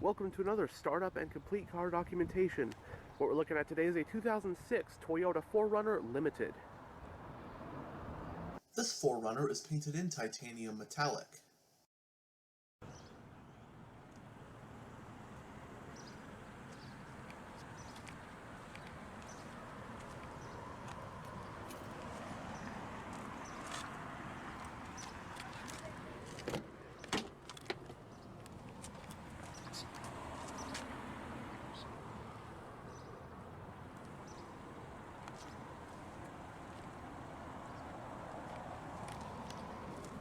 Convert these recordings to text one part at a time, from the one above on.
Welcome to another startup and complete car documentation. What we're looking at today is a 2006 Toyota 4Runner Limited. This 4Runner is painted in titanium metallic.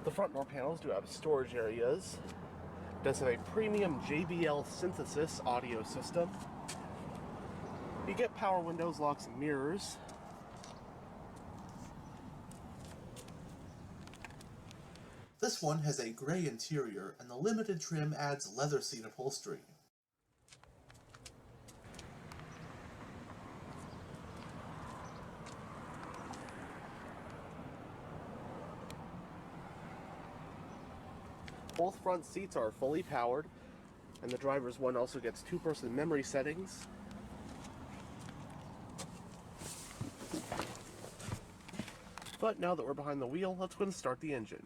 The front door panels do have storage areas. It does have a premium JBL synthesis audio system. You get power windows, locks, and mirrors. This one has a gray interior, and the limited trim adds leather seat upholstery. Both front seats are fully powered, and the driver's one also gets two-person memory settings. But now that we're behind the wheel, let's go and start the engine.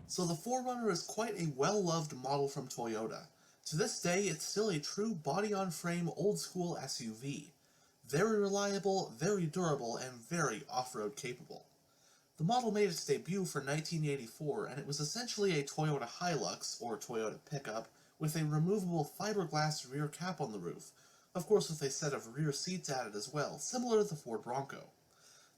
So the 4Runner is quite a well-loved model from Toyota. To this day, it's still a true body-on-frame old-school SUV. Very reliable, very durable, and very off-road capable. The model made its debut for 1984, and it was essentially a Toyota Hilux, or Toyota pickup, with a removable fiberglass rear cap on the roof, of course with a set of rear seats added as well, similar to the Ford Bronco.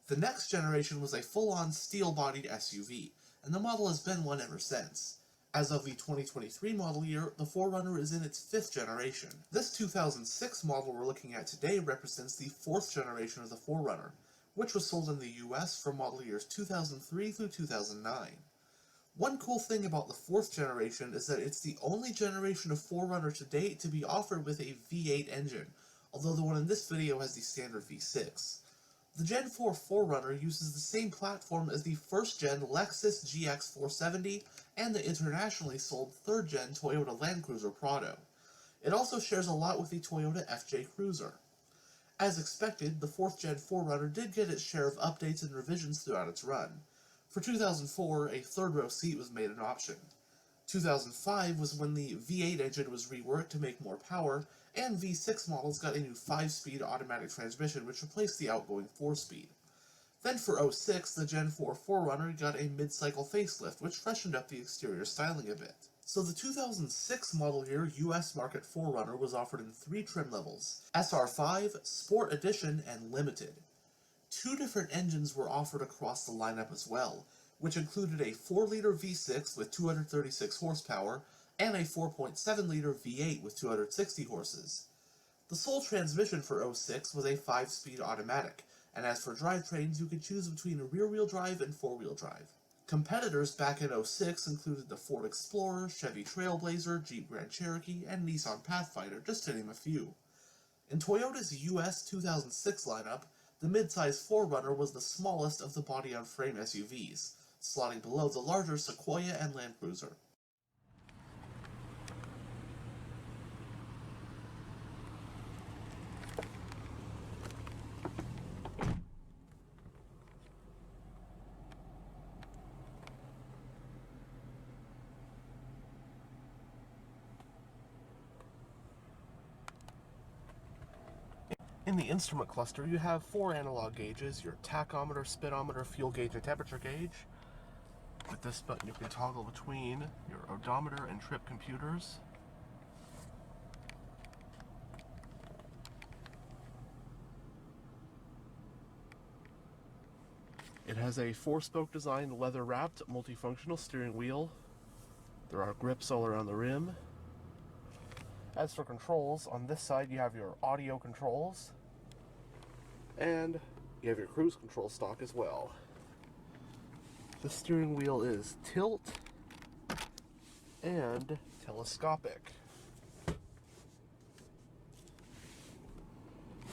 The next generation was a full-on steel-bodied SUV, and the model has been one ever since. As of the 2023 model year, the 4Runner is in its 5th generation. This 2006 model we're looking at today represents the 4th generation of the 4Runner, which was sold in the US for model years 2003 through 2009. One cool thing about the 4th generation is that it's the only generation of 4Runner to date to be offered with a V8 engine, although the one in this video has the standard V6. The Gen 4 4Runner uses the same platform as the first-gen Lexus GX 470 and the internationally sold third-gen Toyota Land Cruiser Prado. It also shares a lot with the Toyota FJ Cruiser. As expected, the 4th-gen 4Runner did get its share of updates and revisions throughout its run. For 2004, a third-row seat was made an option. 2005 was when the V8 engine was reworked to make more power, and V6 models got a new 5-speed automatic transmission which replaced the outgoing 4-speed. Then for 06, the Gen 4 4Runner got a mid-cycle facelift which freshened up the exterior styling a bit. So the 2006 model year US market 4Runner was offered in 3 trim levels: SR5, Sport Edition, and Limited. 2 different engines were offered across the lineup as well, which included a 4-liter V6 with 236 horsepower and a 4.7-liter V8 with 260 horses. The sole transmission for 06 was a 5-speed automatic, and as for drivetrains, you could choose between rear-wheel drive and 4-wheel drive. Competitors back in 06 included the Ford Explorer, Chevy Trailblazer, Jeep Grand Cherokee, and Nissan Pathfinder, just to name a few. In Toyota's US 2006 lineup, the midsize 4Runner was the smallest of the body-on-frame SUVs, slotting below the larger Sequoia and Land Cruiser. In the instrument cluster, you have 4 analog gauges: your tachometer, speedometer, fuel gauge, and temperature gauge. With this button, you can toggle between your odometer and trip computers. It has a 4-spoke design, leather-wrapped, multifunctional steering wheel. There are grips all around the rim. As for controls, on this side you have your audio controls, and you have your cruise control stock as well. The steering wheel is tilt and telescopic.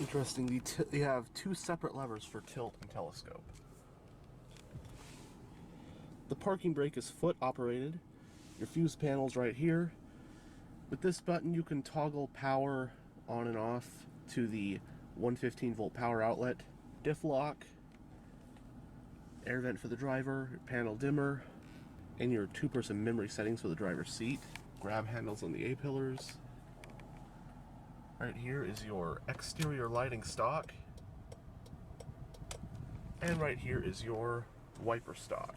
Interesting, you have two separate levers for tilt and telescope. The parking brake is foot operated. Your fuse panel's right here. With this button you can toggle power on and off to the 115 volt power outlet, diff lock, air vent for the driver, panel dimmer, and your 2-person memory settings for the driver's seat. Grab handles on the A-pillars. Right here is your exterior lighting stock. And right here is your wiper stock.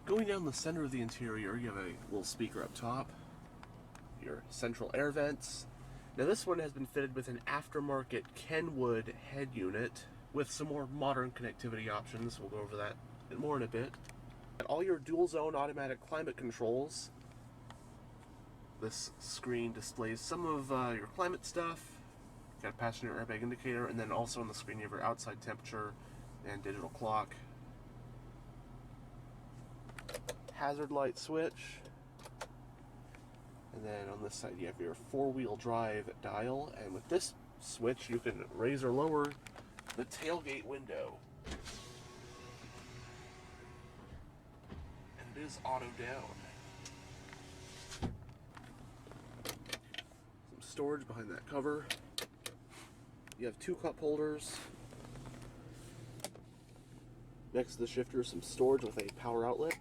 Going down the center of the interior, you have a little speaker up top, your central air vents. Now this one has been fitted with an aftermarket Kenwood head unit with some more modern connectivity options. We'll go over that more in a bit. And all your dual zone automatic climate controls. This screen displays some of your climate stuff. Got a passenger airbag indicator, and then also on the screen you have your outside temperature and digital clock. Hazard light switch, and then on this side you have your 4-wheel drive dial, and with this switch you can raise or lower the tailgate window, and it is auto down. Some storage behind that cover. You have 2 cup holders. Next to the shifter, some storage with a power outlet.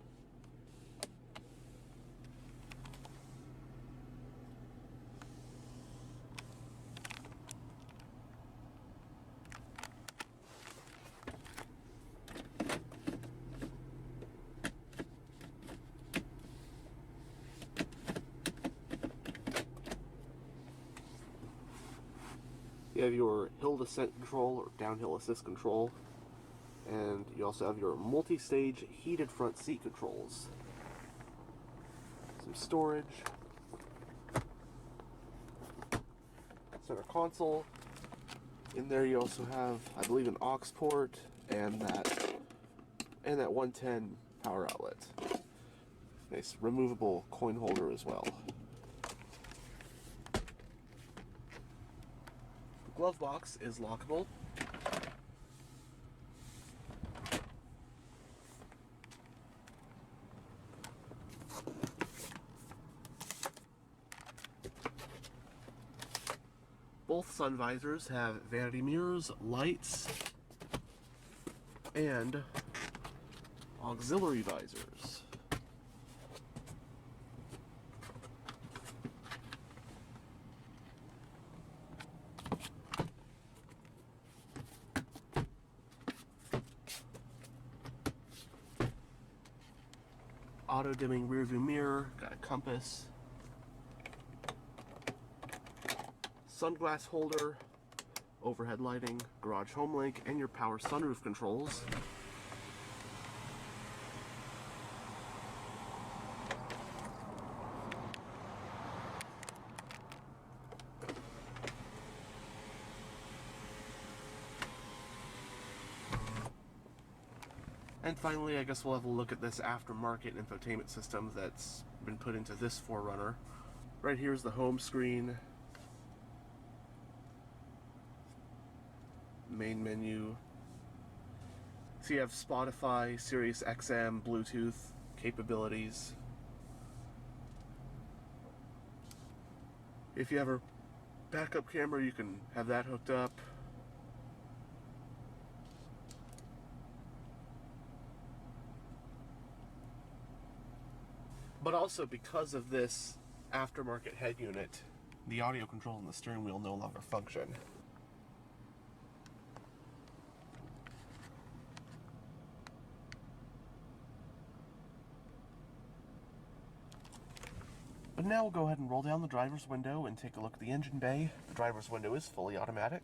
You have your hill descent control or downhill assist control, and you also have your multi-stage heated front seat controls. Some storage. Center console. In there you also have, I believe, an aux port and that 110 power outlet. Nice removable coin holder as well. Glove box is lockable. Both sun visors have vanity mirrors, lights, and auxiliary visors. Auto dimming rear view mirror, got a compass, sunglass holder, overhead lighting, garage home link, and your power sunroof controls. And finally, I guess we'll have a look at this aftermarket infotainment system that's been put into this 4Runner. Right here is the home screen, main menu. So you have Spotify, Sirius XM, Bluetooth capabilities. If you have a backup camera, you can have that hooked up. But also, because of this aftermarket head unit, the audio control and the steering wheel no longer function. But now we'll go ahead and roll down the driver's window and take a look at the engine bay. The driver's window is fully automatic.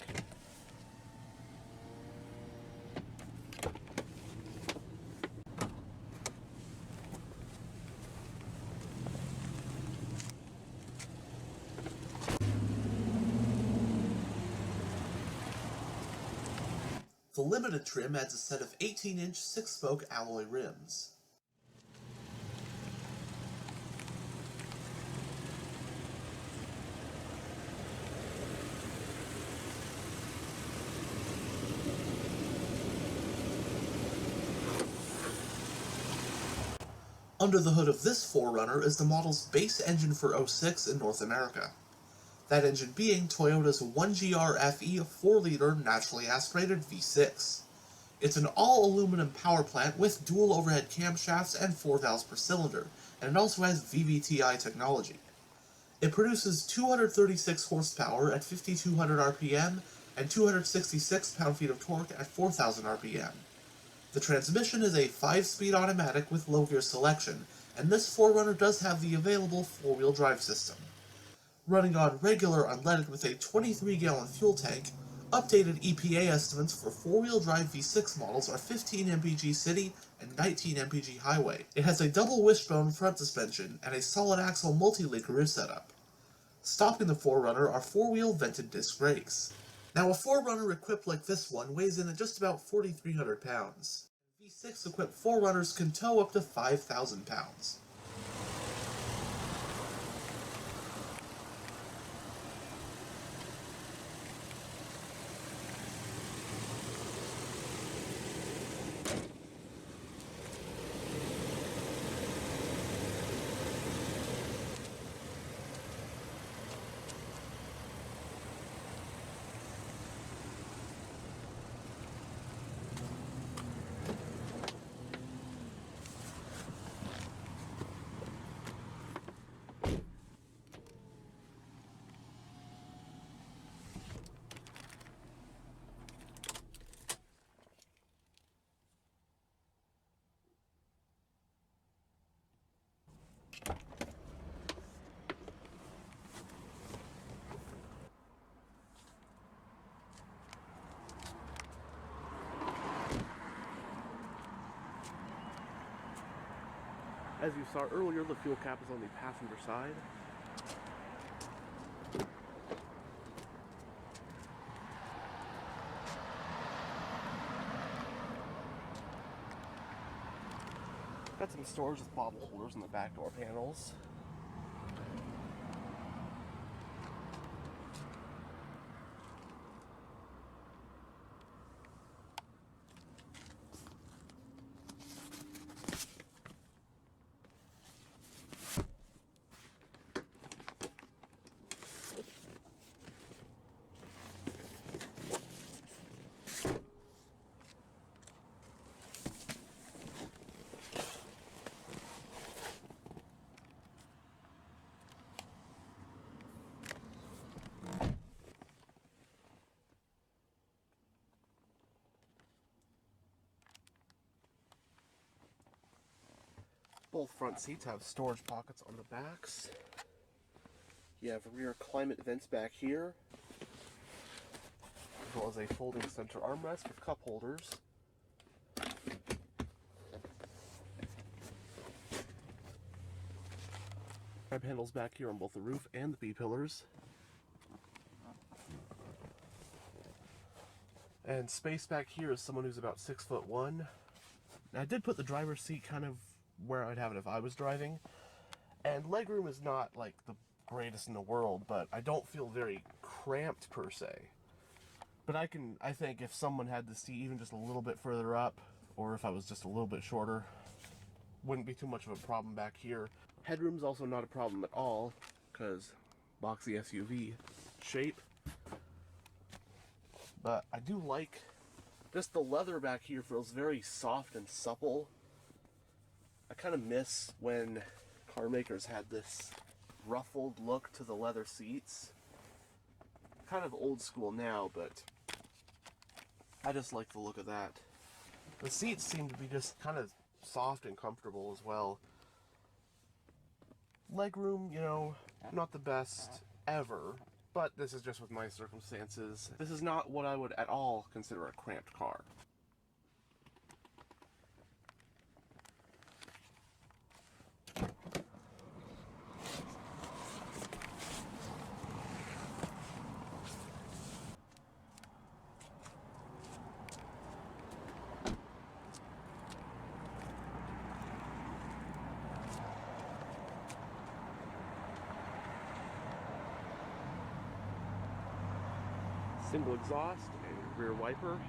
The limited trim adds a set of 18-inch 6-spoke alloy rims. Under the hood of this 4Runner is the model's base engine for 06 in North America. That engine being Toyota's 1GR-FE 4-liter naturally aspirated V6. It's an all-aluminum power plant with dual overhead camshafts and 4 valves per cylinder, and it also has VVTi technology. It produces 236 horsepower at 5,200 RPM and 266 pound-feet of torque at 4,000 RPM. The transmission is a 5-speed automatic with low-gear selection, and this 4Runner does have the available 4-wheel drive system. Running on regular unleaded with a 23-gallon fuel tank, updated EPA estimates for 4-wheel drive V6 models are 15 mpg city and 19 mpg highway. It has a double wishbone front suspension and a solid axle multi-link rear setup. Stopping the 4Runner are 4-wheel vented disc brakes. Now a 4Runner equipped like this one weighs in at just about 4,300 pounds. V6 equipped 4Runners can tow up to 5,000 pounds. As you saw earlier, the fuel cap is on the passenger side. Got some storage with bottle holders in the back door panels. Both front seats have storage pockets on the backs. You have rear climate vents back here, as well as a folding center armrest with cup holders. Grab handles back here on both the roof and the B-pillars. And space back here is someone who's about 6'1". Now, I did put the driver's seat kind of where I'd have it if I was driving, and legroom is not like the greatest in the world, but I don't feel very cramped per se. But I think if someone had the seat even just a little bit further up, or if I was just a little bit shorter, wouldn't be too much of a problem back here. Headroom's also not a problem at all, because boxy SUV shape. But I do like just the leather back here feels very soft and supple. I kind of miss when car makers had this ruffled look to the leather seats. Kind of old school now, but I just like the look of that. The seats seem to be just kind of soft and comfortable as well. Legroom, you know, not the best ever, but this is just with my circumstances. This is not what I would at all consider a cramped car. Single exhaust and rear wiper.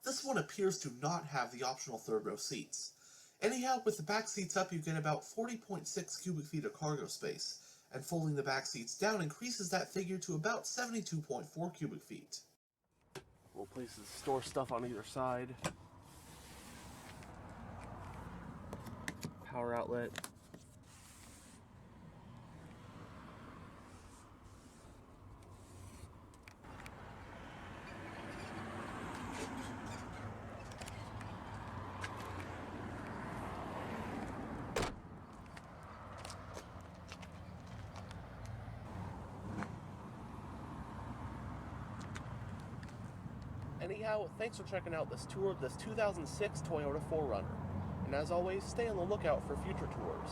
This one appears to not have the optional third row seats. Anyhow, with the back seats up, you get about 40.6 cubic feet of cargo space, and folding the back seats down increases that figure to about 72.4 cubic feet. Little places to store stuff on either side. Power outlet. Anyhow, thanks for checking out this tour of this 2006 Toyota 4Runner. And as always, stay on the lookout for future tours.